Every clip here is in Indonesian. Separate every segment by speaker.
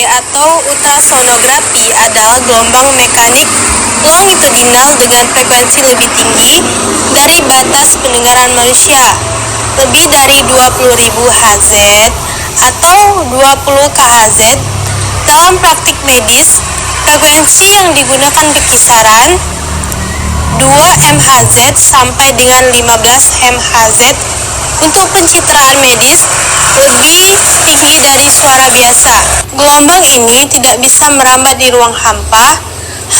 Speaker 1: atau ultrasonografi adalah gelombang mekanik longitudinal dengan frekuensi lebih tinggi dari batas pendengaran manusia, lebih dari 20.000 Hz atau 20 kHz. Dalam praktik medis, frekuensi yang digunakan berkisaran 2 MHz sampai dengan 15 MHz. Untuk pencitraan medis lebih tinggi dari suara biasa. Gelombang ini tidak bisa merambat di ruang hampa,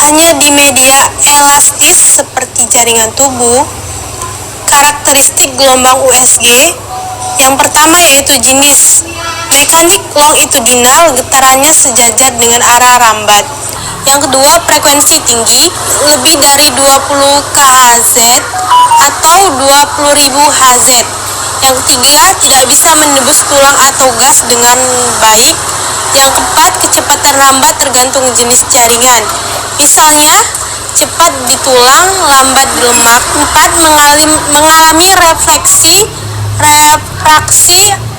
Speaker 1: hanya di media elastis seperti jaringan tubuh. Karakteristik gelombang USG yang pertama yaitu jenis mekanik longitudinal, getarannya sejajar dengan arah rambat. Yang kedua, frekuensi tinggi, lebih dari 20 kHz atau 20.000 Hz. Yang ketiga, tidak bisa menembus tulang atau gas dengan baik. Yang keempat, kecepatan rambat tergantung jenis jaringan. Misalnya, cepat di tulang, lambat di lemak. 4. Mengalami refraksi,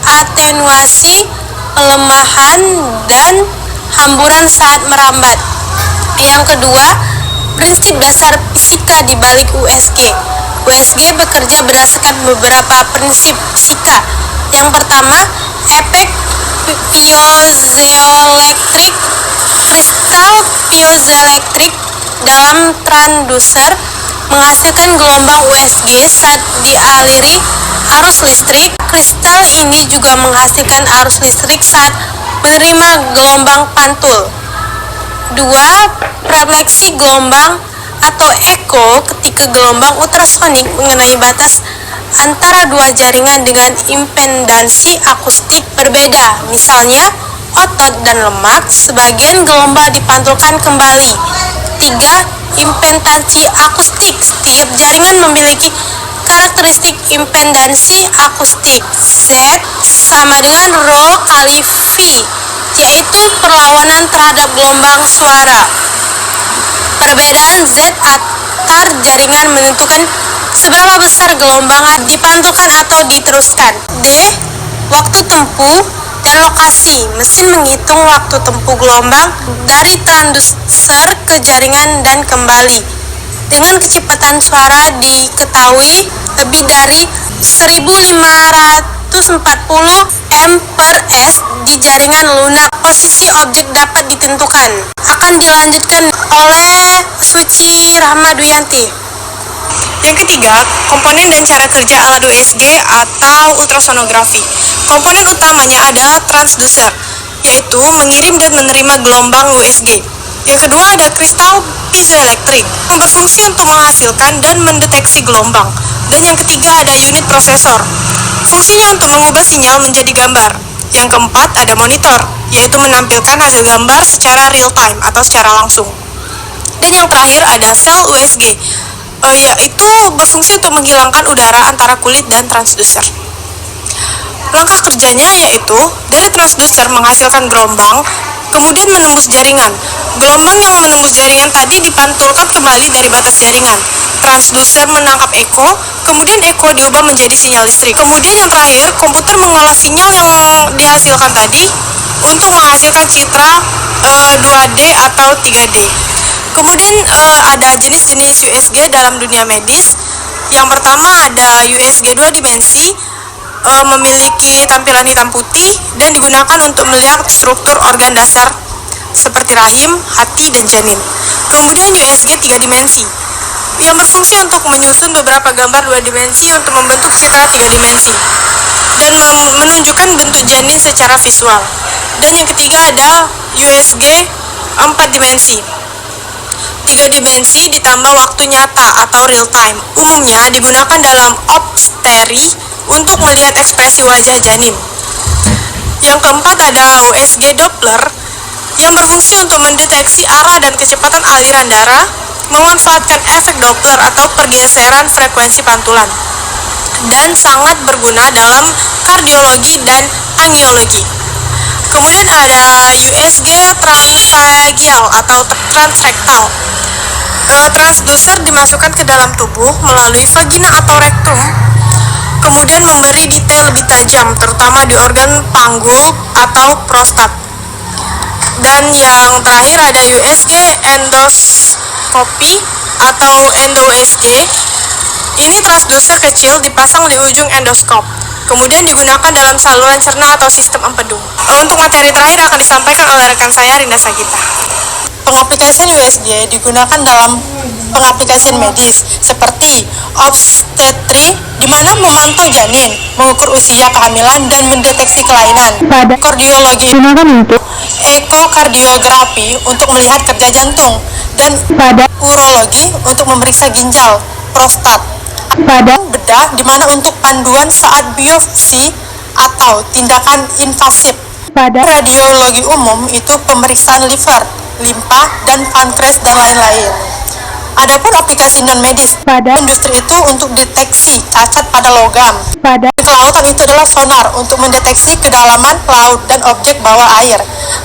Speaker 1: atenuasi, pelemahan, dan hamburan saat merambat. Yang kedua, prinsip dasar fisika di balik USG. USG bekerja berdasarkan beberapa prinsip fisika. Yang pertama, efek piezoelektrik. Kristal piezoelektrik dalam transducer menghasilkan gelombang USG saat dialiri arus listrik. Kristal ini juga menghasilkan arus listrik saat menerima gelombang pantul. 2. Refleksi gelombang atau echo ketika gelombang ultrasonik mengenai batas antara dua jaringan dengan impedansi akustik berbeda. Misalnya, otot dan lemak, sebagian gelombang dipantulkan kembali. 3. Impedansi akustik. Setiap jaringan memiliki karakteristik impedansi akustik. Z sama dengan Rho kali V, yaitu perlawanan terhadap gelombang suara. Perbedaan Z antar jaringan menentukan seberapa besar gelombang dipantulkan atau diteruskan. D. Waktu tempuh dan lokasi. Mesin menghitung waktu tempuh gelombang dari transducer ke jaringan dan kembali. Dengan kecepatan suara diketahui lebih dari 1540 m/s di jaringan lunak, posisi objek dapat ditentukan. Akan dilanjutkan oleh Suci Rahmaduyanti.
Speaker 2: Yang ketiga, komponen dan cara kerja alat USG atau ultrasonografi. Komponen utamanya adalah transducer, yaitu mengirim dan menerima gelombang USG. Yang kedua ada kristal piezoelektrik, yang berfungsi untuk menghasilkan dan mendeteksi gelombang. Dan yang ketiga ada unit prosesor, fungsinya untuk mengubah sinyal menjadi gambar. Yang keempat ada monitor, yaitu menampilkan hasil gambar secara real time atau secara langsung. Dan yang terakhir ada sel USG, yaitu berfungsi untuk menghilangkan udara antara kulit dan transducer. Langkah kerjanya yaitu dari transducer menghasilkan gelombang, kemudian menembus jaringan. Gelombang yang menembus jaringan tadi dipantulkan kembali dari batas jaringan. Transducer menangkap echo, kemudian echo diubah menjadi sinyal listrik. Kemudian yang terakhir, komputer mengolah sinyal yang dihasilkan tadi untuk menghasilkan citra 2D atau 3D. Kemudian ada jenis-jenis USG dalam dunia medis. Yang pertama ada USG 2 dimensi, memiliki tampilan hitam putih dan digunakan untuk melihat struktur organ dasar seperti rahim, hati, dan janin. Kemudian USG 3 dimensi, yang berfungsi untuk menyusun beberapa gambar 2 dimensi untuk membentuk citra 3 dimensi dan menunjukkan bentuk janin secara visual. Dan yang ketiga ada USG 4 dimensi, 3 dimensi ditambah waktu nyata atau real time. Umumnya digunakan dalam obstetri untuk melihat ekspresi wajah janin. Yang keempat ada USG Doppler, yang berfungsi untuk mendeteksi arah dan kecepatan aliran darah, memanfaatkan efek Doppler atau pergeseran frekuensi pantulan, dan sangat berguna dalam kardiologi dan angiologi. Kemudian ada USG transvagal atau transrektal. Transducer dimasukkan ke dalam tubuh melalui vagina atau rektum, kemudian memberi detail lebih tajam, terutama di organ panggul atau prostat. Dan yang terakhir ada USG endoscopy atau endo-USG. Ini transducer kecil dipasang di ujung endoskop, kemudian digunakan dalam saluran cerna atau sistem empedu. Untuk materi terakhir akan disampaikan oleh rekan saya, Rinda Sagita.
Speaker 3: Pengaplikasian USG digunakan dalam pengaplikasian medis seperti obstetri, di mana memantau janin, mengukur usia kehamilan, dan mendeteksi kelainan.
Speaker 4: Pada
Speaker 3: Kardiologi
Speaker 4: digunakan untuk
Speaker 3: ekokardiografi untuk melihat kerja jantung, dan
Speaker 4: pada
Speaker 3: urologi untuk memeriksa ginjal, prostat.
Speaker 4: pada
Speaker 3: Bedah di mana untuk panduan saat biopsi atau tindakan invasif.
Speaker 4: pada
Speaker 3: Radiologi umum itu pemeriksaan liver, limpa, dan pankreas dan lain-lain. Adapun aplikasi non medis
Speaker 4: pada
Speaker 3: industri itu untuk deteksi cacat pada logam.
Speaker 4: pada
Speaker 3: Kelautan itu adalah sonar untuk mendeteksi kedalaman laut dan objek bawah air.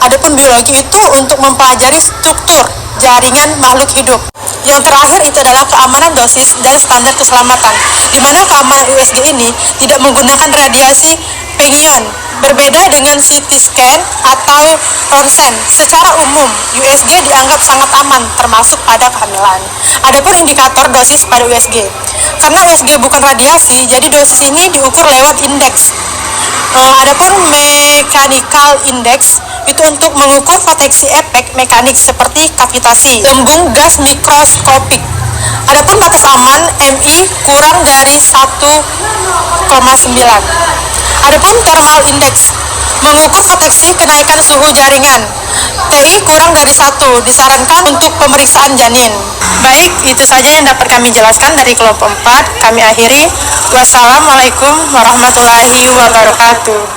Speaker 3: Adapun biologi itu untuk mempelajari struktur jaringan makhluk hidup. Yang terakhir itu adalah keamanan dosis dan standar keselamatan, di mana keamanan USG ini tidak menggunakan radiasi Pengion, berbeda dengan CT scan atau ronsen. Secara umum, USG dianggap sangat aman, termasuk pada kehamilan. Adapun indikator dosis pada USG, karena USG bukan radiasi, jadi dosis ini diukur lewat indeks. Adapun mechanical index itu untuk mengukur potensi efek mekanik seperti kavitasi, gembung gas mikroskopik. Adapun batas aman MI kurang dari 1,9. Adapun thermal index mengukur potensi kenaikan suhu jaringan. TI kurang dari 1 disarankan untuk pemeriksaan janin. Baik, itu saja yang dapat kami jelaskan dari kelompok 4. Kami akhiri. Wassalamualaikum warahmatullahi wabarakatuh.